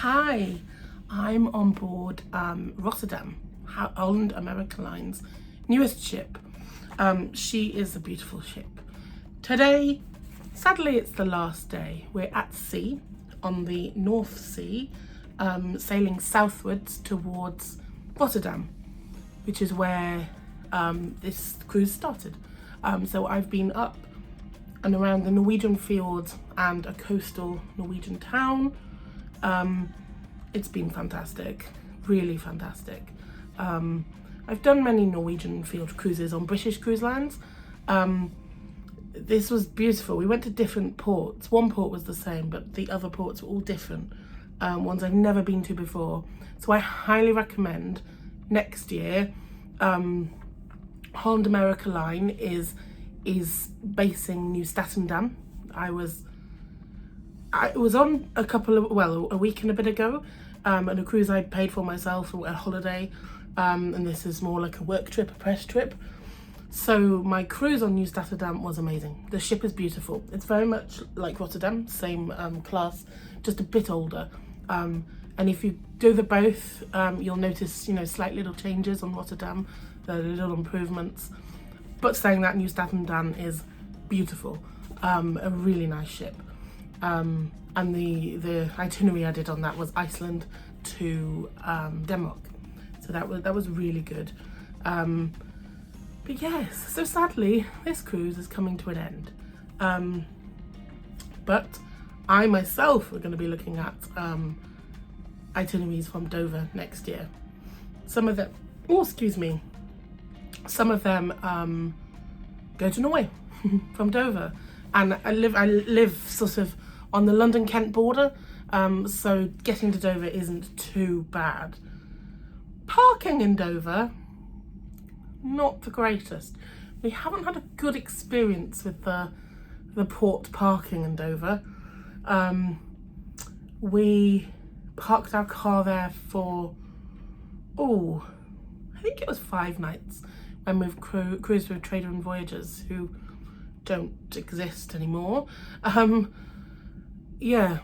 Hi, I'm on board Rotterdam, Holland America Line's newest ship. She is a beautiful ship. Today, sadly, it's the last day. We're at sea on the North Sea, sailing southwards towards Rotterdam, which is where this cruise started. So I've been up and around the Norwegian fjords and a coastal Norwegian town. It's been fantastic, really fantastic. I've done many Norwegian field cruises on British cruise lines. This was beautiful. We went to different ports. One port was the same, but the other ports were all different. Ones I've never been to before. So I highly recommend next year. Holland America Line is basing New Statendam. I was on a week and a bit ago, on a cruise I paid for myself, a holiday, and this is more like a work trip, a press trip. So my cruise on New Statendam was amazing. The ship is beautiful. It's very much like Rotterdam, same class, just a bit older. And if you do the both, you'll notice, slight little changes on Rotterdam, the little improvements. But saying that, New Statendam is beautiful, a really nice ship. And the itinerary I did on that was Iceland to Denmark, so that was really good. But yes, so sadly this cruise is coming to an end. But I myself are going to be looking at itineraries from Dover next year. Some of them, go to Norway from Dover, and I live sort of on the London-Kent border, so getting to Dover isn't too bad. Parking in Dover, not the greatest. We haven't had a good experience with the port parking in Dover. We parked our car there for, I think it was 5 nights when we've cruised with Trader and Voyagers, who don't exist anymore. Yeah,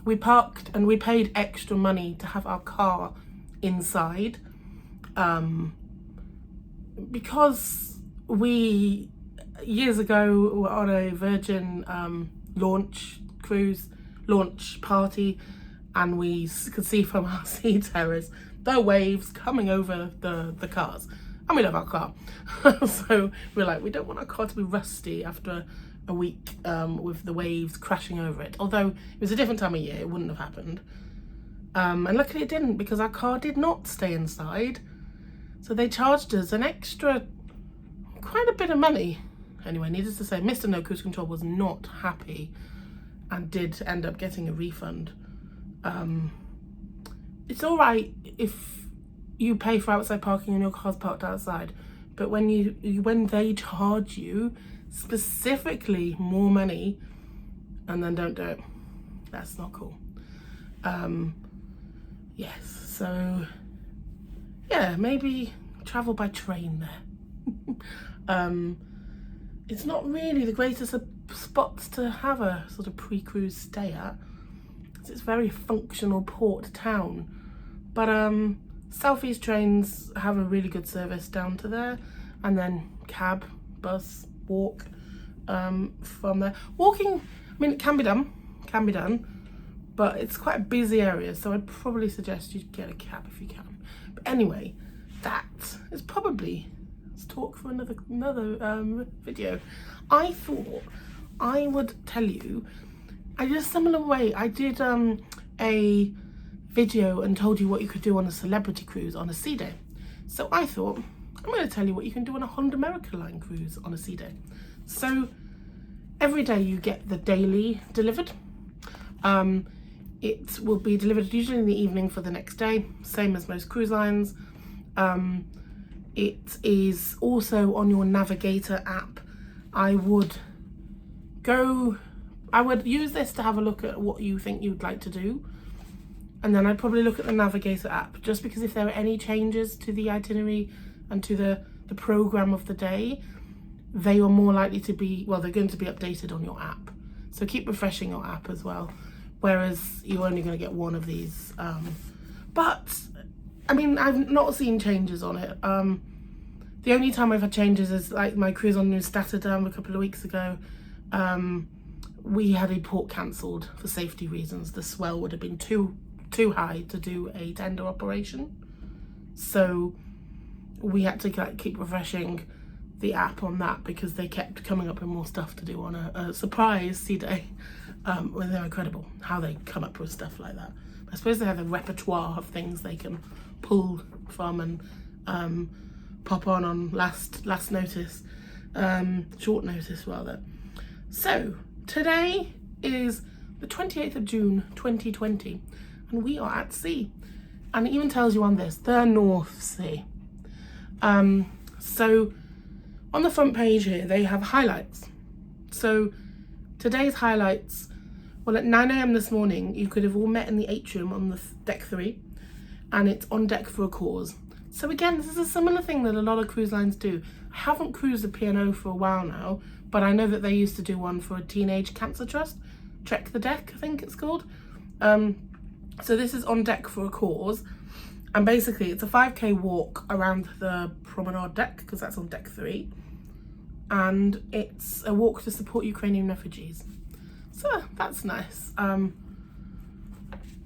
we parked and we paid extra money to have our car inside, because we years ago were on a Virgin launch party, and we could see from our sea terrace the waves coming over the cars, and we love our car. So we're like, we don't want our car to be rusty after a week with the waves crashing over it. Although it was a different time of year, it wouldn't have happened. And luckily it didn't, because our car did not stay inside. So they charged us an extra, quite a bit of money. Anyway, needless to say, Mr. No Cruise Control was not happy and did end up getting a refund. It's all right if you pay for outside parking and your car's parked outside, but when they charge you specifically more money and then don't do it, that's not cool. Yes, so yeah, maybe travel by train there. It's not really the greatest of spots to have a sort of pre-cruise stay at. It's a very functional port town, but Southeast trains have a really good service down to there, and then cab, bus, walk from there. Walking, it can be done, but it's quite a busy area, so I'd probably suggest you get a cab if you can. But anyway, that is probably, let's talk for another video. I thought I would tell you, I did a similar way. I did a video and told you what you could do on a celebrity cruise on a sea day. So I thought, I'm going to tell you what you can do on a Holland America Line cruise on a sea day. So every day you get the daily delivered. It will be delivered usually in the evening for the next day, same as most cruise lines. It is also on your Navigator app. I would use this to have a look at what you think you'd like to do, and then I'd probably look at the Navigator app, just because if there are any changes to the itinerary and to the program of the day, they are more likely to be, they're going to be updated on your app. So keep refreshing your app as well. whereas you're only going to get one of these. But I mean, I've not seen changes on it. The only time I've had changes is like my cruise on New Rotterdam a couple of weeks ago. We had a port cancelled for safety reasons. The swell would have been too high to do a tender operation, so we had to keep refreshing the app on that because they kept coming up with more stuff to do on a surprise sea day. Well, they're incredible how they come up with stuff like that. I suppose they have a repertoire of things they can pull from and pop on last notice, short notice rather. So today is the 28th of June 2020 and we are at sea, and it even tells you on this, the North Sea. So on the front page here they have highlights. So today's highlights, well, at 9 a.m. this morning you could have all met in the atrium on the deck 3, and it's on deck for a cause. So again, this is a similar thing that a lot of cruise lines do. I haven't cruised a P&O for a while now, but I know that they used to do one for a teenage cancer trust. Trek the Deck, I think it's called. So this is on deck for a cause, and basically it's a 5k walk around the promenade deck, because that's on deck 3, and it's a walk to support Ukrainian refugees. So that's nice.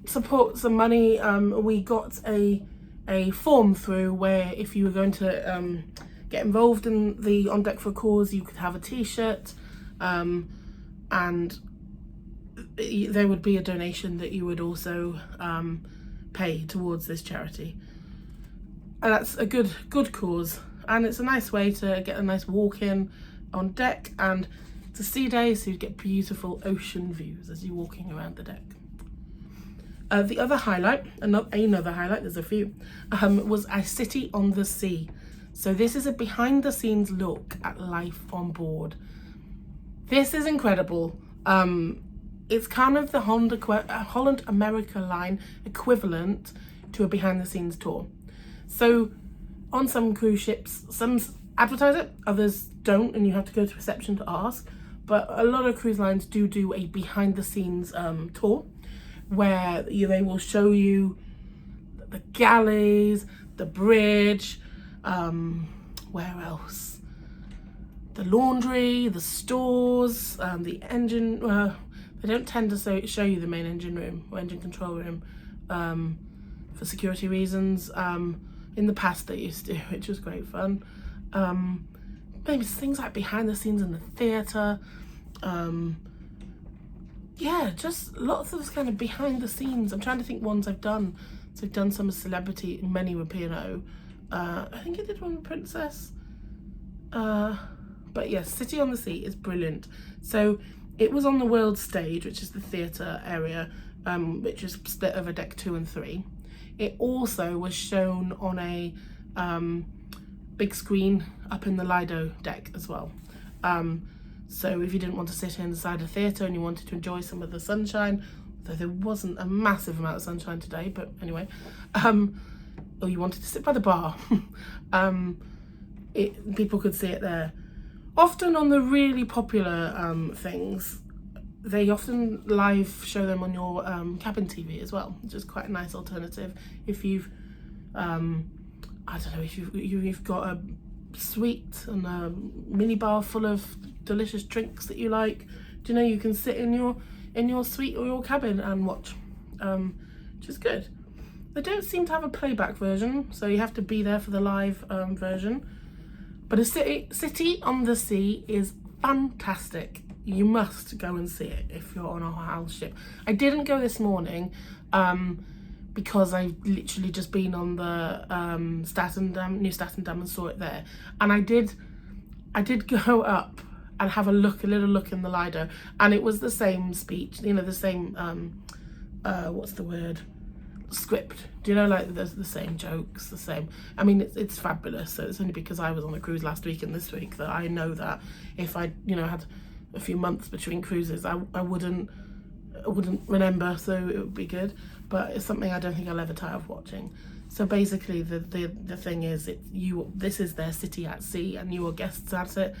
Support some money. We got a form through where if you were going to get involved in the On Deck for a Cause, you could have a t-shirt, and there would be a donation that you would also pay towards this charity. And that's a good cause, and it's a nice way to get a nice walk in on deck, and it's a sea day, so you get beautiful ocean views as you're walking around the deck. The other highlight, another highlight, there's a few, was a city on the sea. So this is a behind the scenes look at life on board. This is incredible. It's kind of the Holland America Line equivalent to a behind the scenes tour. So on some cruise ships, some advertise it, others don't, and you have to go to reception to ask. But a lot of cruise lines do a behind the scenes tour, where they will show you the galleys, the bridge, where else? The laundry, the stores, the engine. They don't tend to show you the main engine room or engine control room for security reasons. In the past they used to, which was great fun. Maybe things like behind the scenes in the theatre. Yeah, just lots of kind of behind the scenes. I'm trying to think ones I've done. So I've done some with celebrity, many with P&O. I think I did one with Princess. But yes, City on the Sea is brilliant. So it was on the world stage, which is the theatre area, which is split over deck 2 and 3. It also was shown on a big screen up in the Lido deck as well. So if you didn't want to sit inside a theatre and you wanted to enjoy some of the sunshine, though there wasn't a massive amount of sunshine today, but anyway, or you wanted to sit by the bar, people could see it there. Often on the really popular things, they often live show them on your cabin TV as well, which is quite a nice alternative if you've, I don't know, if you've got a suite and a mini bar full of delicious drinks that you like. Do you know, you can sit in your suite or your cabin and watch, which is good. They don't seem to have a playback version, so you have to be there for the live version. But a city on the sea is fantastic. You must go and see it if you're on a house ship. I didn't go this morning because I've literally just been on the New Rotterdam and saw it there. And I did go up and have a little look in the Lido, and it was the same speech, the same what's the word, script. Do you know, like the same jokes, the same. I mean, it's fabulous. So it's only because I was on a cruise last week and this week that I know that if I had a few months between cruises, I wouldn't remember, so it would be good. But it's something I don't think I'll ever tire of watching. So basically the thing is, this is their city at sea and you are guests at it,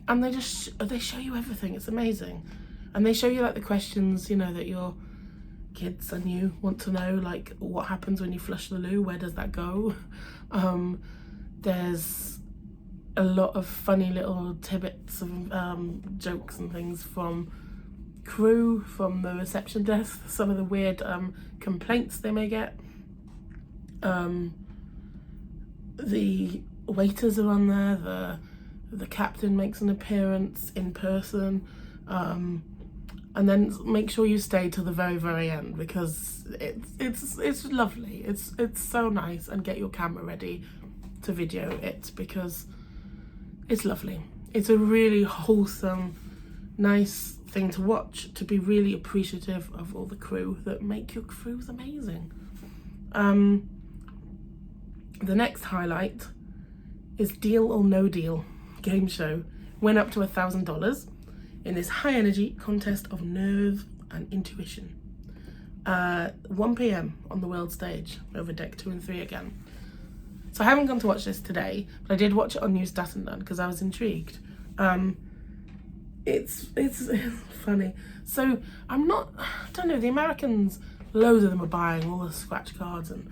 and they show you everything. It's amazing. And they show you like the questions that kids and you want to know like what happens when you flush the loo, where does that go? There's a lot of funny little tidbits of jokes and things from crew, from the reception desk, some of the weird complaints they may get. The waiters are on there, the captain makes an appearance in person, and then make sure you stay till the very end, because it's lovely. It's so nice, and get your camera ready to video it because it's lovely. It's a really wholesome, nice thing to watch, to be really appreciative of all the crew that make your cruise amazing. The next highlight is Deal or No Deal game show. Went up to $1,000 in this high energy contest of nerve and intuition. 1 p.m. on the world stage over deck 2 and 3 again. So I haven't gone to watch this today, but I did watch it on New Statendon because I was intrigued. It's funny. So I don't know, the Americans, loads of them are buying all the scratch cards and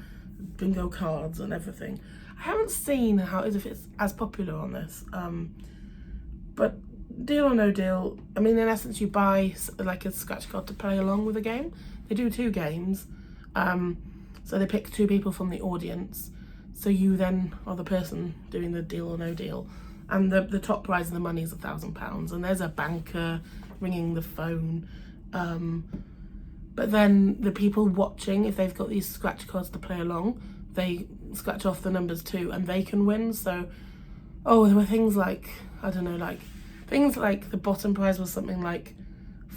bingo cards and everything. I haven't seen how if it's as popular on this, but Deal or No Deal, I mean, in essence you buy like a scratch card to play along with a game. They do 2 games, so they pick 2 people from the audience, so you then are the person doing the Deal or No Deal, and the top prize of the money is £1,000, and there's a banker ringing the phone, but then the people watching, if they've got these scratch cards to play along, they scratch off the numbers too, and they can win. So, there were things like, I don't know, like things like the bottom prize was something like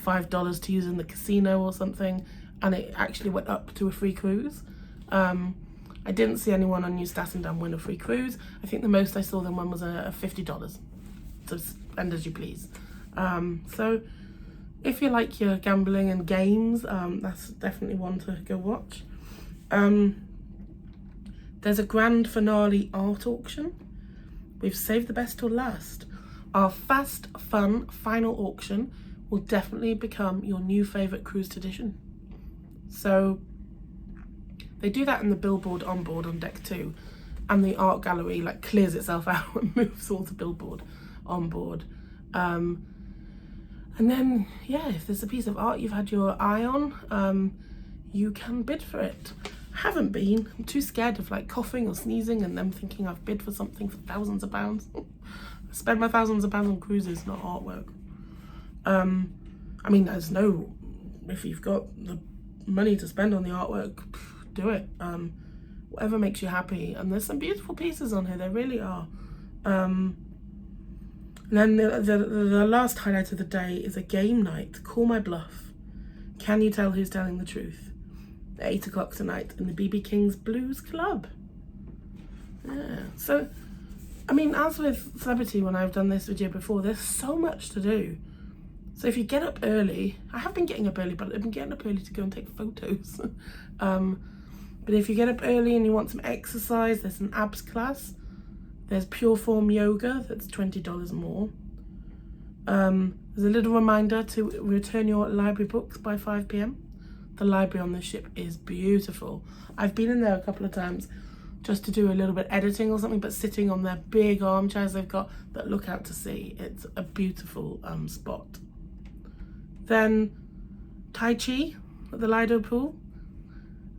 $5 to use in the casino or something, and it actually went up to a free cruise. I didn't see anyone on New Statendon win a free cruise. I think the most I saw them win was a $50 to spend as you please. So if you like your gambling and games, that's definitely one to go watch. There's a grand finale art auction. We've saved the best till last. Our fast, fun final auction will definitely become your new favourite cruise tradition. So they do that in the billboard on board on deck 2, and the art gallery like clears itself out and moves all the billboard on board. And then, yeah, if there's a piece of art you've had your eye on, you can bid for it. I haven't been. I'm too scared of like coughing or sneezing and them thinking I've bid for something for thousands of pounds. I spend my thousands of pounds on cruises, not artwork. I mean, if you've got the money to spend on the artwork, do it. Whatever makes you happy. And there's some beautiful pieces on here, there really are. And then the last highlight of the day is a game night. Call My Bluff. Can you tell who's telling the truth? At 8 o'clock tonight in the BB King's Blues Club. Yeah. So, I mean, as with Celebrity, when I've done this video before, there's so much to do. So if you get up early, I have been getting up early, but I've been getting up early to go and take photos. But if you get up early and you want some exercise, there's an abs class. There's Pure Form Yoga, that's $20 more. There's a little reminder to return your library books by 5 p.m. The library on the ship is beautiful. I've been in there a couple of times just to do a little bit editing or something, but sitting on their big armchairs they've got that look out to sea. It's a beautiful spot. Then Tai Chi at the Lido pool.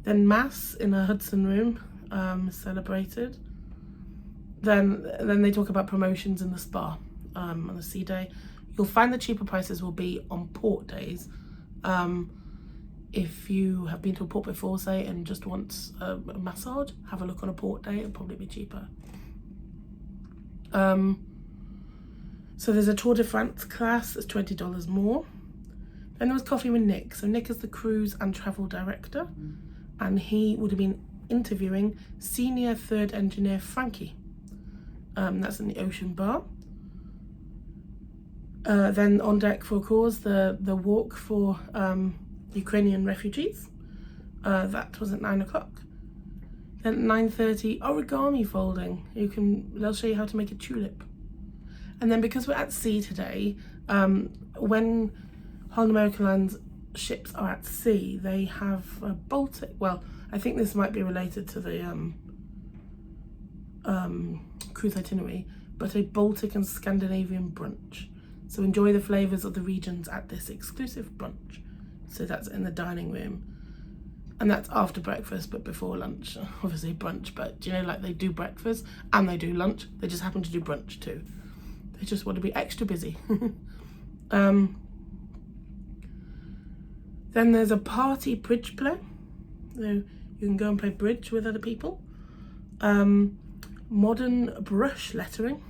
Then Mass in a Hudson room, celebrated. Then they talk about promotions in the spa on the sea day. You'll find the cheaper prices will be on port days. If you have been to a port before, say, and just want a massage, have a look on a port day, it'll probably be cheaper. So there's a Tour de France class, that's $20 more. Then there was Coffee with Nick. So Nick is the cruise and travel director, and he would have been interviewing senior third engineer Frankie. That's in the Ocean Bar. Then on deck for a cause, the walk for Ukrainian refugees. That was at 9 o'clock. Then at 9:30, origami folding. They'll show you how to make a tulip. And then because we're at sea today, when Holland America Line's ships are at sea, they have a Baltic, well, I think this might be related to the cruise itinerary, but a Baltic and Scandinavian brunch. So enjoy the flavours of the regions at this exclusive brunch. So that's in the dining room. And that's after breakfast, but before lunch. Obviously brunch, but do you know, like, they do breakfast and they do lunch. They just happen to do brunch too. They just want to be extra busy. Then there's a party bridge play. So you can go and play bridge with other people. Modern brush lettering.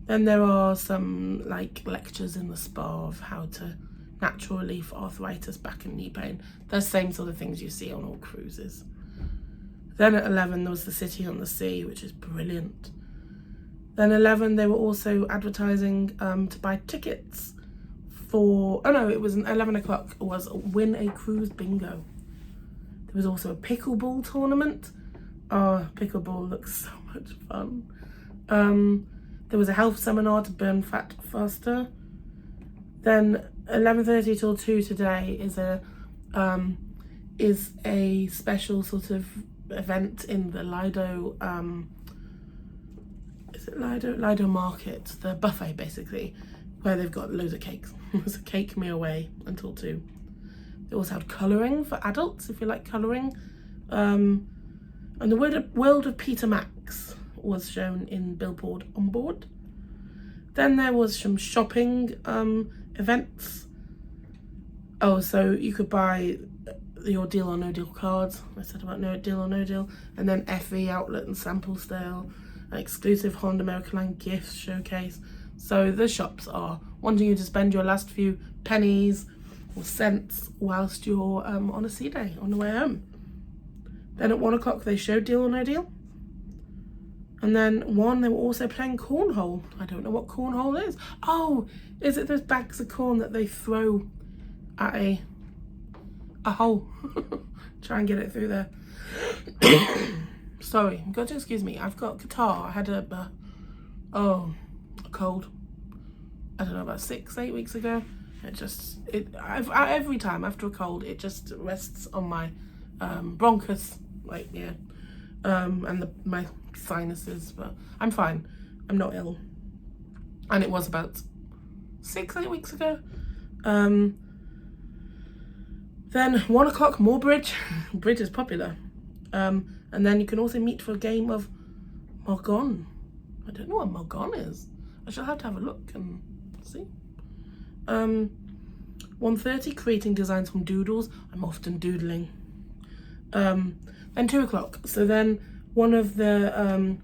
Then there are some like lectures in the spa of how to natural relief arthritis, back and knee pain. The same sort of things you see on all cruises. Then at 11 there was the City on the Sea, which is brilliant. Then 11 they were also advertising to buy tickets for, oh no, it was 11 o'clock, it was win a cruise bingo. There was also a pickleball tournament. Oh, pickleball looks so much fun. There was a health seminar to burn fat faster. Then 11:30 till 2 today is a special sort of event in the Lido, is it Lido Market, the buffet basically, where they've got loads of cakes. There's a cake me away until 2. They also had colouring for adults if you like colouring. And the world of Peter Max was shown in Billboard on board. Then there was some shopping events. Oh, so you could buy your Deal or No Deal cards. I said about No Deal or No Deal. And then FE outlet and sample sale, an exclusive Holland America Line gifts showcase. So the shops are wanting you to spend your last few pennies or cents whilst you're on a sea day on the way home. Then at 1 o'clock they showed Deal or No Deal. And then 1, they were also playing cornhole. I don't know what cornhole is. Oh, is it those bags of corn that they throw at a hole? Try and get it through there. Sorry, you've got to excuse me. I've got catarrh. I had a cold. I don't know, about 6-8 weeks ago. Every time after a cold, it just rests on my bronchus, like, yeah, and my sinuses, but I'm fine. I'm not ill. And it was about 6-8 weeks ago. Then 1 o'clock, more bridge. Bridge is popular. And then you can also meet for a game of Morgon. I don't know what Morgon is. I shall have to have a look and see. 1:30, creating designs from doodles. I'm often doodling. Then 2 o'clock. So then one of the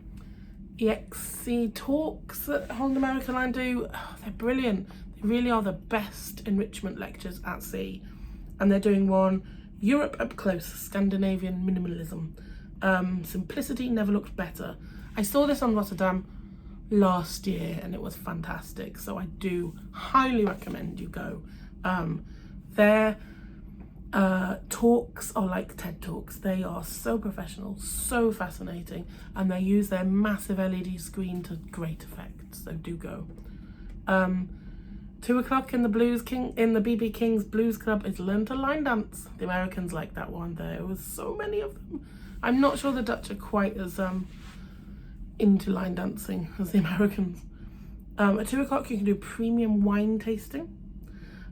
EXC talks that Holland America Line do, they're brilliant. They really are the best enrichment lectures at sea. And they're doing one, Europe Up Close, Scandinavian Minimalism. Simplicity never looked better. I saw this on Rotterdam last year and it was fantastic. So I do highly recommend you go. Their talks are like TED Talks. They are so professional, so fascinating, and they use their massive LED screen to great effect. So do go. 2 o'clock in the BB King's Blues Club is Learn to Line Dance. The Americans like that one. There was so many of them. I'm not sure the Dutch are quite as into line dancing as the Americans. At 2 o'clock you can do premium wine tasting.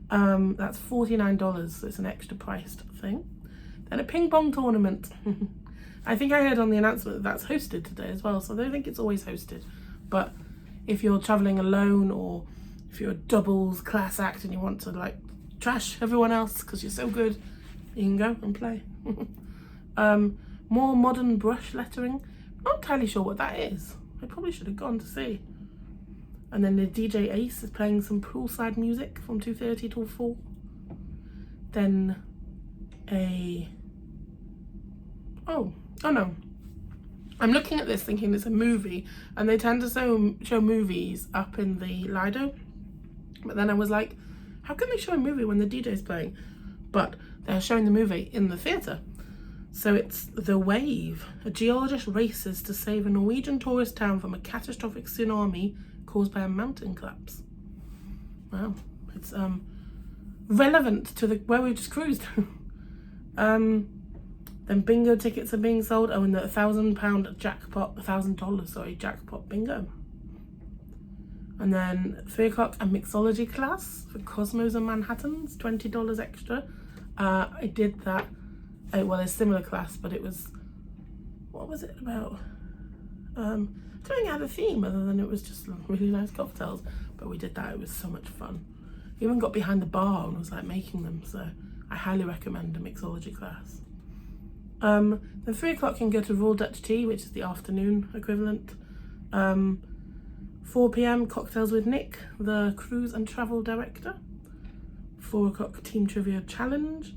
That's $49, so it's an extra priced thing. Then a ping pong tournament. I think I heard on the announcement that that's hosted today as well, so I don't think it's always hosted. But if you're traveling alone, or if you're a doubles class act and you want to like trash everyone else because you're so good, you can go and play. More modern brush lettering. Not entirely sure what that is. I probably should have gone to see. And then the DJ Ace is playing some poolside music from 2:30 till 4. Then oh no. I'm looking at this thinking it's a movie, and they tend to show movies up in the Lido. But then I was like, how can they show a movie when the DJ's playing? But they're showing the movie in the theatre. So it's The Wave. A geologist races to save a Norwegian tourist town from a catastrophic tsunami caused by a mountain collapse. Wow. It's relevant to where we just cruised. Then bingo tickets are being sold. Oh, and the £1,000 jackpot, $1,000, sorry, jackpot bingo. And then 3 o'clock, a mixology class for Cosmos and Manhattans, $20 extra. I did that, well, a similar class, but it was, what was it about? I don't think it had a theme other than it was just really nice cocktails, but we did that. It was so much fun. We even got behind the bar and was like making them, so I highly recommend a mixology class. Then 3 o'clock you can go to Royal Dutch Tea, which is the afternoon equivalent. 4 p.m. cocktails with Nick, the cruise and travel director. 4 o'clock team trivia challenge.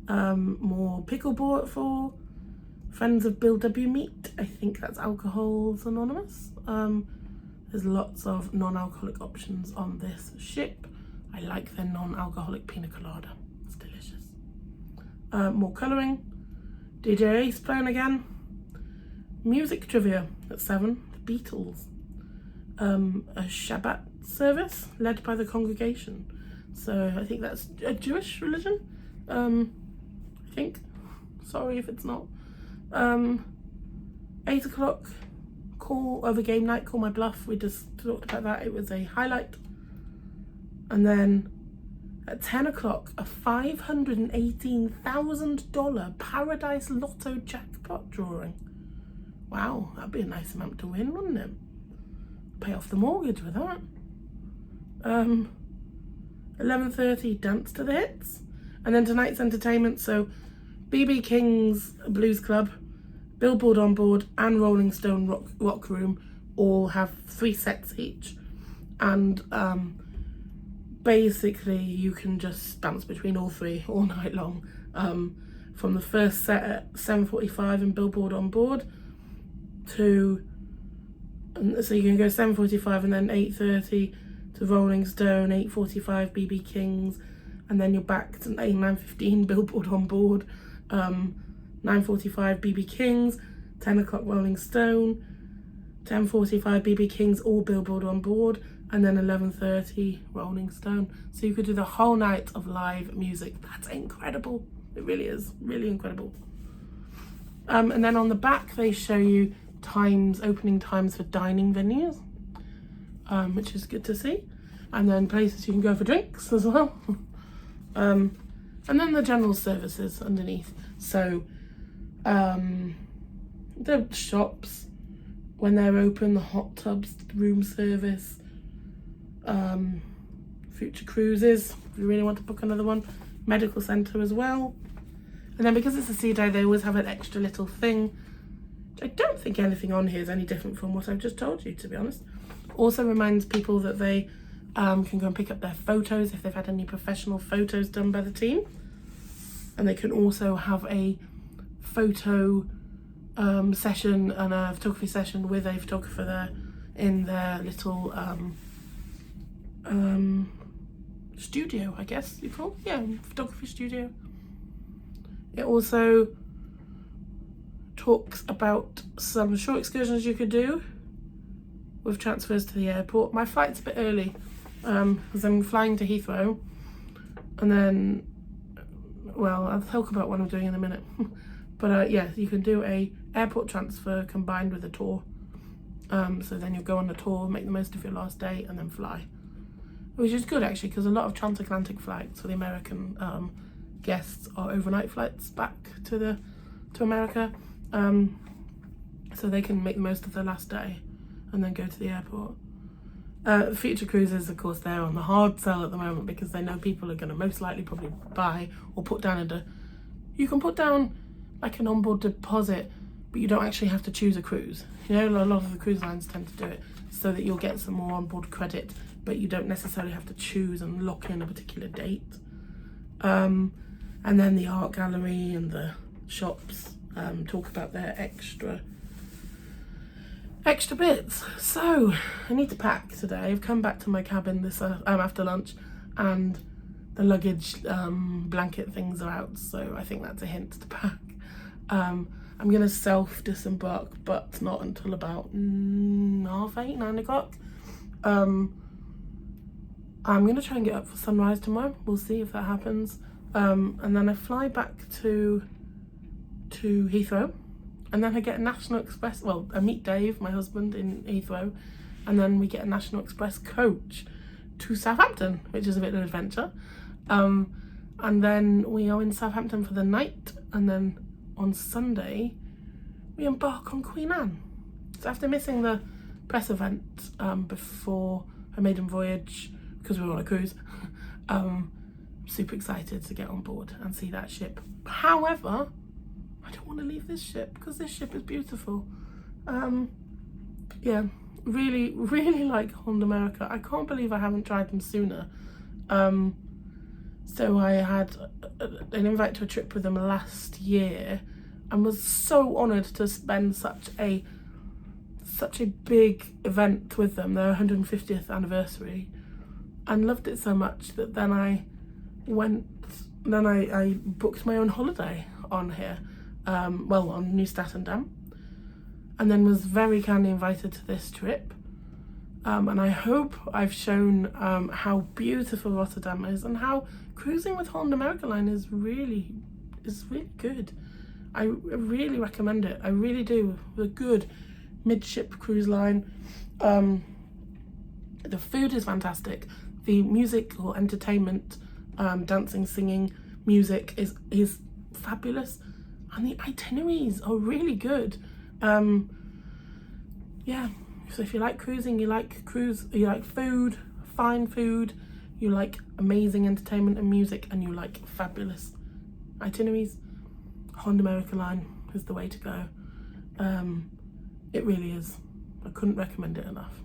More pickleball at 4. Friends of Bill W meet. I think that's Alcohols Anonymous. There's lots of non-alcoholic options on this ship. I like their non-alcoholic pina colada. It's delicious. More colouring. DJ Ace playing again. Music trivia at 7. The Beatles. A Shabbat service led by the congregation. So I think that's a Jewish religion. I think. Sorry if it's not. 8 o'clock call over game night, Call My Bluff. We just talked about that. It was a highlight. And then at 10 o'clock, a $518,000 Paradise Lotto jackpot drawing. Wow, that'd be a nice amount to win, wouldn't it? Pay off the mortgage with that. 11:30, Dance to the Hits. And then tonight's entertainment, so BB King's Blues Club, Billboard on Board, and Rolling Stone Rock Room all have 3 sets each. And basically you can just bounce between all 3 all night long. From the first set at 7:45 in Billboard on Board to, so you can go 7:45 and then 8:30 to Rolling Stone, 8:45 BB King's, and then you're back to 9:15 Billboard on Board, 9:45 BB King's, 10 o'clock Rolling Stone, 10:45 BB King's or Billboard on Board, and then 11:30 Rolling Stone. So you could do the whole night of live music. That's incredible. It really is, really incredible. And then on the back they show you opening times for dining venues, which is good to see, and then places you can go for drinks as well. And then the general services underneath. So the shops when they're open, the hot tubs, room service, future cruises if you really want to book another one, medical centre as well. And then because it's a sea day, they always have an extra little thing. I don't think anything on here is any different from what I've just told you, to be honest. Also reminds people that they can go and pick up their photos if they've had any professional photos done by the team. And they can also have a photo session and a photography session with a photographer there in their little studio, I guess you call it. Yeah, photography studio. It also talks about some short excursions you could do with transfers to the airport. My flight's a bit early because I'm flying to Heathrow, and then, well, I'll talk about what I'm doing in a minute. But yeah, you can do a airport transfer combined with a tour. So then you'll go on the tour, make the most of your last day, and then fly. Which is good actually, because a lot of transatlantic flights for the American guests are overnight flights back to America. So they can make the most of their last day and then go to the airport. Future cruises, of course, they're on the hard sell at the moment because they know people are going to most likely probably buy or put down you can put down like an onboard deposit, but you don't actually have to choose a cruise. You know, a lot of the cruise lines tend to do it so that you'll get some more onboard credit, but you don't necessarily have to choose and lock in a particular date. And then the art gallery and the shops talk about their extra bits. So I need to pack today. I've come back to my cabin this after lunch, and the luggage blanket things are out, so I think that's a hint to pack. I'm gonna self-disembark, but not until about 8:30, 9 o'clock. I'm going to try and get up for sunrise tomorrow. We'll see if that happens. And then I fly back to Heathrow, and then I get a National Express. Well, I meet Dave, my husband, in Heathrow, and then we get a National Express coach to Southampton, which is a bit of an adventure. And then we are in Southampton for the night, and then on Sunday we embark on Queen Anne. So after missing the press event before her maiden voyage, because we were on a cruise, super excited to get on board and see that ship. However, I don't want to leave this ship because this ship is beautiful. Yeah, really, really like Holland America. I can't believe I haven't tried them sooner. So I had an invite to a trip with them last year and was so honoured to spend such a big event with them, their 150th anniversary, and loved it so much that then I booked my own holiday on here, on New Statendam, and then was very kindly invited to this trip. And I hope I've shown how beautiful Rotterdam is and how cruising with Holland America Line is really good. I really recommend it. I really do. A good midship cruise line. The food is fantastic. The music or entertainment, dancing, singing, music is fabulous, and the itineraries are really good. Yeah. So if you like cruising, you like food, fine food, you like amazing entertainment and music, and you like fabulous itineraries, Holland America Line is the way to go. It really is. I couldn't recommend it enough.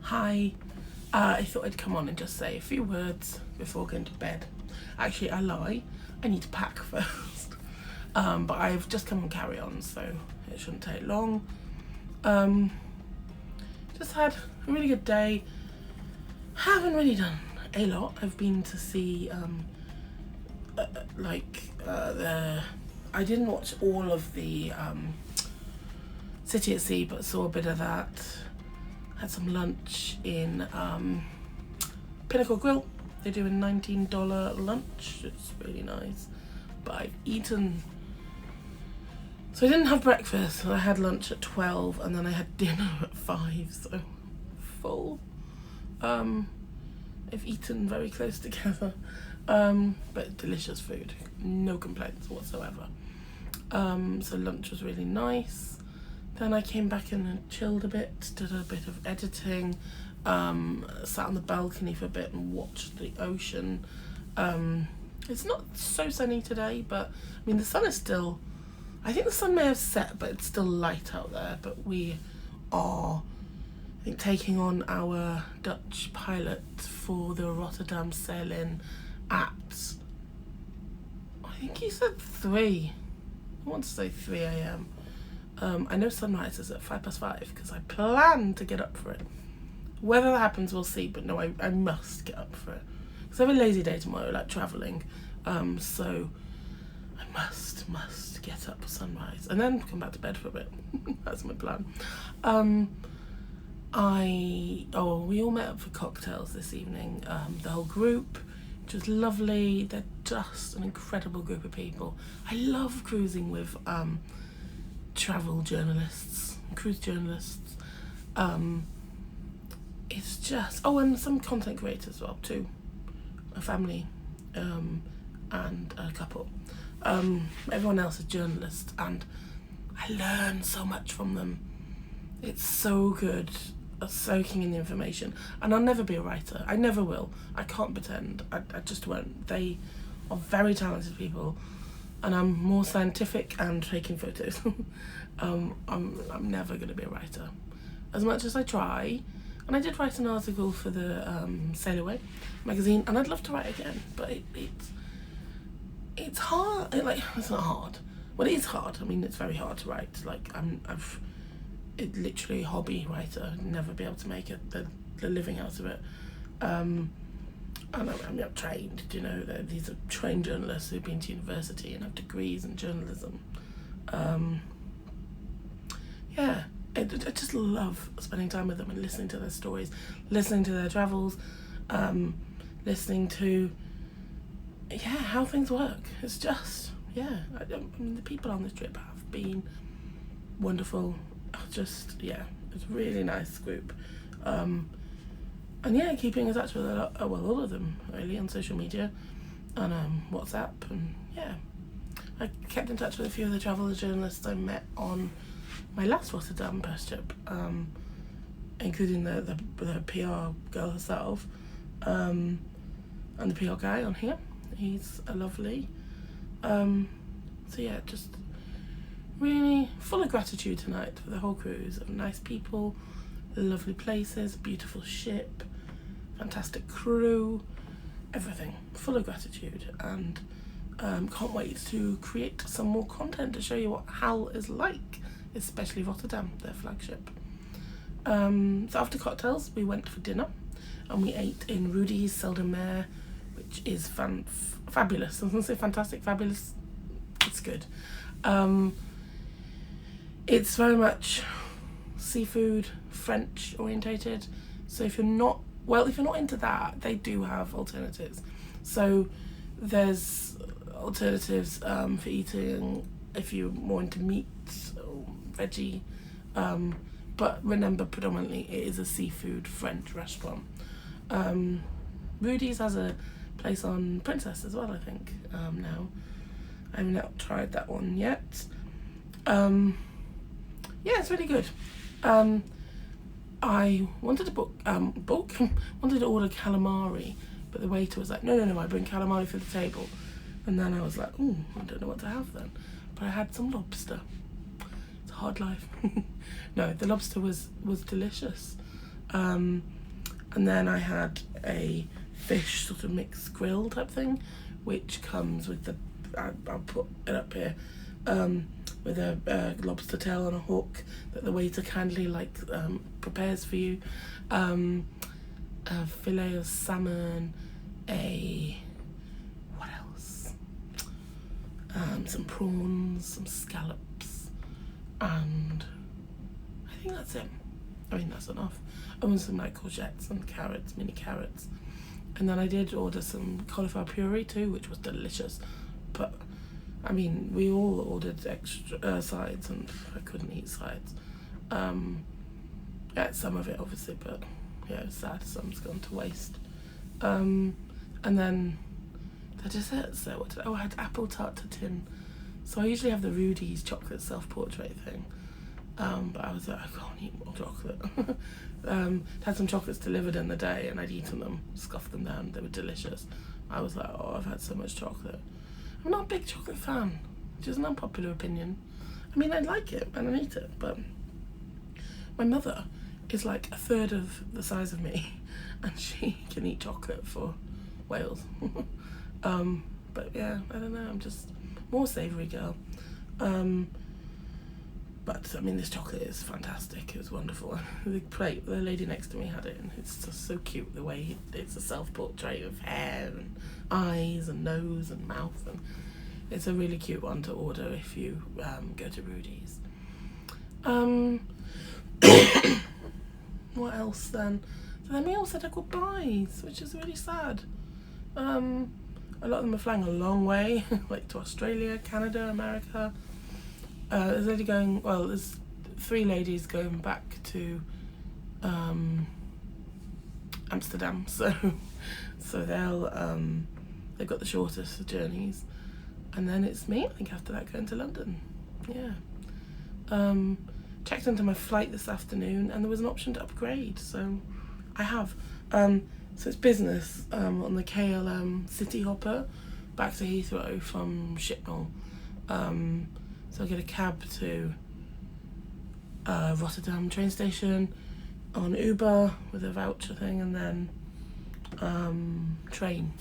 Hi, I thought I'd come on and just say a few words before going to bed. Actually, I lie. I need to pack first. But I've just come on carry-on, so it shouldn't take long. Just had a really good day. Haven't really done a lot. I've been to see I didn't watch all of the City at Sea, but saw a bit of that. Had some lunch in Pinnacle Grill. They do a $19 lunch. It's really nice. But I've eaten. So I didn't have breakfast. I had lunch at 12 and then I had dinner at 5. So full. I've eaten very close together. But delicious food. No complaints whatsoever. So lunch was really nice. Then I came back in and chilled a bit, did a bit of editing, sat on the balcony for a bit and watched the ocean. It's not so sunny today, but I mean the sun is still, I think the sun may have set, but it's still light out there. But we are, I think, taking on our Dutch pilot for the Rotterdam sail-in at, I think he said 3. I want to say 3 a.m. I know sunrise is at 5:05 because I plan to get up for it. Whether that happens, we'll see. But no, I must get up for it. Because I have a lazy day tomorrow, like travelling. So I must get up for sunrise and then come back to bed for a bit. That's my plan. We all met up for cocktails this evening. The whole group, which was lovely. They're just an incredible group of people. I love cruising with travel journalists, cruise journalists. It's just, and some content creators as well too. A family and a couple. Everyone else is journalists, and I learn so much from them. It's so good at soaking in the information. And I'll never be a writer. I never will. I can't pretend. I just won't. They are very talented people, and I'm more scientific and taking photos. I'm never going to be a writer, as much as I try. And I did write an article for the Sail Away magazine, and I'd love to write again, but it's hard. It's not hard. Well, it is hard. I mean, it's very hard to write. Like, it's literally a hobby writer. I'd never be able to make the living out of it. And I'm trained. You know, these are trained journalists who've been to university and have degrees in journalism. I just love spending time with them and listening to their stories, listening to their travels, listening to how things work. It's just I mean, the people on this trip have been wonderful. It's a really nice group, and keeping in touch with all of them really on social media and WhatsApp, and I kept in touch with a few of the travel journalists I met on my last Rotterdam bus trip, including the PR girl herself, and the PR guy on here. He's a lovely. Just really full of gratitude tonight for the whole cruise of nice people, lovely places, beautiful ship, fantastic crew, everything. Full of gratitude, and can't wait to create some more content to show you what Hull is like, especially Rotterdam, their flagship. So after cocktails, we went for dinner, and we ate in Rudy's Seldermeer, which is fabulous. I was going to say fantastic, fabulous. It's good. It's very much seafood, French orientated. So if you're not into that, they do have alternatives. So there's alternatives for eating if you're more into meats or veggie. But remember, predominantly it is a seafood French restaurant. Rudy's has a place on Princess as well, I think, now. I've not tried that one yet. It's really good. I wanted to wanted to order calamari, but the waiter was like, no, I bring calamari for the table. And then I was like, I don't know what to have then. But I had some lobster. It's a hard life. No, the lobster was delicious. And then I had a fish sort of mixed grill type thing, which comes with I'll put it up here, with a lobster tail on a hook that the waiter kindly prepares for you, a fillet of salmon, what else? Some prawns, some scallops, and I think that's it. I mean, that's enough. And some courgettes and carrots, mini carrots. And then I did order some cauliflower puree too, which was delicious. But I mean, we all ordered extra sides, and I couldn't eat sides. Some of it obviously, but it's sad some's gone to waste. And then the desserts there. I had apple tart tatin. So I usually have the Rudy's chocolate self-portrait thing. But I was like, I can't eat more chocolate. Had some chocolates delivered in the day, and I'd eaten them, scoffed them down. They were delicious. I was like, I've had so much chocolate. I'm not a big chocolate fan, which is an unpopular opinion. I mean, I like it and I eat it, but my mother is like a third of the size of me, and she can eat chocolate for Wales. But I don't know, I'm just more savoury girl. But I mean, this chocolate is fantastic. It was wonderful. The lady next to me had it, and it's just so cute the way it's a self-portrait of hair and eyes and nose and mouth, and it's a really cute one to order if you go to Rudy's. What else then? So then we all said our goodbyes, which is really sad. A lot of them are flying a long way, like to Australia, Canada, America. There's 3 ladies going back to Amsterdam, so they've got the shortest journeys, and then it's me, I think, after that, going to London. Checked into my flight this afternoon, and there was an option to upgrade, so I have. So it's business on the KLM City Hopper back to Heathrow from Shipnal. So I'll get a cab to Rotterdam train station on Uber with a voucher thing, and then train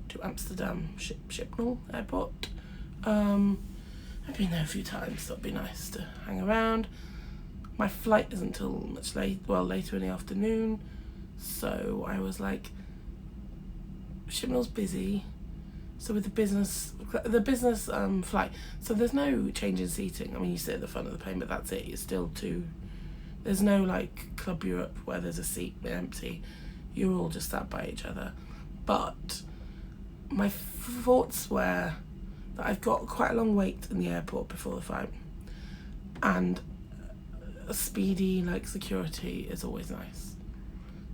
to Amsterdam Shipnal Airport. I've been there a few times, so it'd be nice to hang around. My flight isn't until later in the afternoon, so I was like, Shipnal's busy. So with the business flight, so there's no change in seating. I mean, you sit at the front of the plane, but that's it. You're still there's no like Club Europe where there's a seat empty. You're all just sat by each other. But my thoughts were that I've got quite a long wait in the airport before the flight, and a speedy like security is always nice,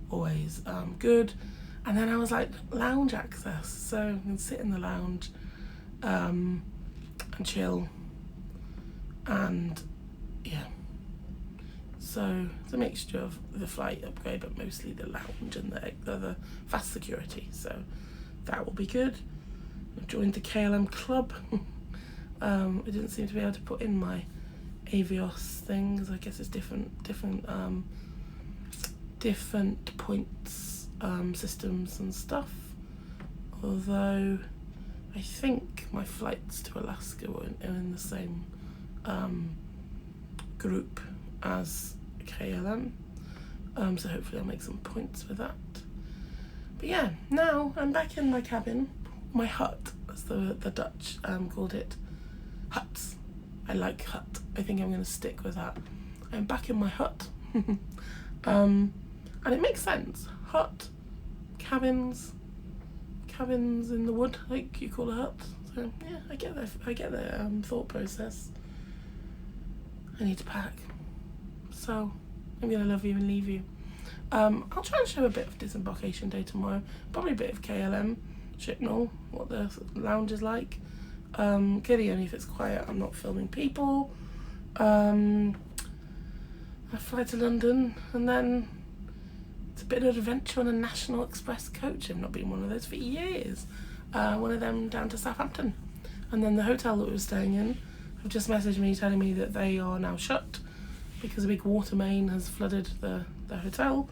always good. And then I was like, lounge access, so I can sit in the lounge and chill, and yeah, so it's a mixture of the flight upgrade, but mostly the lounge and the fast security, so that will be good. I've joined the KLM club. I didn't seem to be able to put in my Avios things. I guess it's different points systems and stuff, although I think my flights to Alaska were in the same group as KLM, so hopefully I'll make some points with that. But yeah, now I'm back in my cabin, my hut, as the Dutch called it. Huts. I like hut. I think I'm going to stick with that. I'm back in my hut. And it makes sense. Hut, cabins in the wood, like you call a hut. So yeah, I get the thought process. I need to pack, so I'm gonna love you and leave you. I'll try and show a bit of disembarkation day tomorrow, probably a bit of KLM Shipnal, what the lounge is like. Clearly only if it's quiet. I'm not filming people. I fly to London, and then it's a bit of an adventure on a National Express coach. I've not been one of those for years. One of them down to Southampton. And then the hotel that we were staying in have just messaged me telling me that they are now shut because a big water main has flooded the hotel.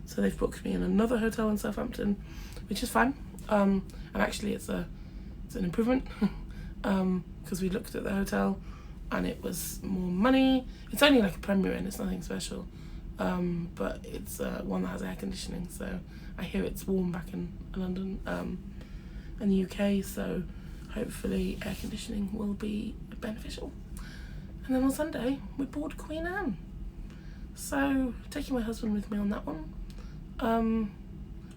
So they've booked me in another hotel in Southampton, which is fine. And actually it's an improvement because we looked at the hotel and it was more money. It's only like a Premier Inn, it's nothing special. But it's one that has air conditioning, so I hear it's warm back in London and the UK, so hopefully air conditioning will be beneficial. And then on Sunday we board Queen Anne, so taking my husband with me on that one.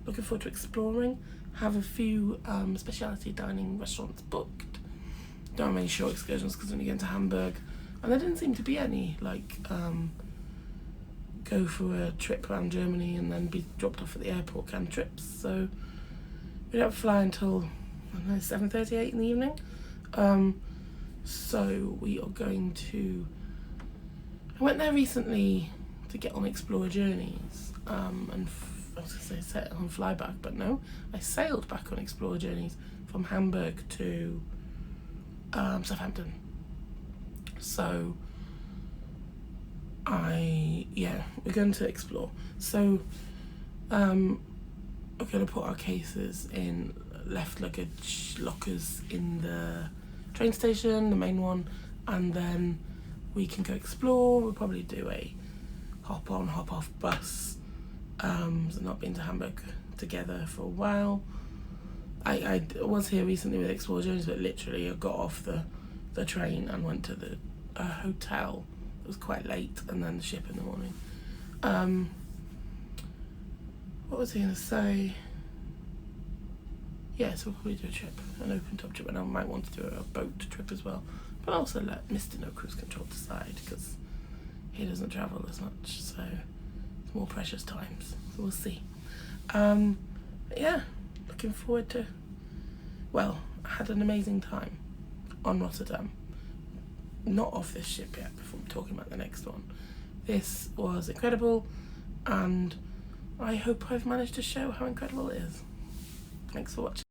Looking forward to exploring, have a few specialty dining restaurants booked. Don't have any short excursions because I'm only going to Hamburg, and there didn't seem to be any like go for a trip around Germany and then be dropped off at the airport kind of trips. So we don't fly until, I don't know, 7:38 in the evening. So we are going to, I went there recently to get on Explorer Journeys, and I was going to say set on flyback, but no, I sailed back on Explorer Journeys from Hamburg to Southampton. So we're going to explore. So we're going to put our cases in left luggage lockers in the train station, the main one, and then we can go explore. We'll probably do a hop on, hop off bus. So not been to Hamburg together for a while. I was here recently with Explore Jones, but literally I got off the train and went to the hotel. It was quite late, and then the ship in the morning. What was I going to say? Yeah, so we'll probably do a trip, an open top trip, and I might want to do a boat trip as well. But also let Mr. No Cruise Control decide, because he doesn't travel as much, so it's more precious times. So we'll see. But yeah, looking forward to, well, I had an amazing time on Rotterdam. Not off this ship yet, before I'm talking about the next one. This was incredible, and I hope I've managed to show how incredible it is. Thanks for watching.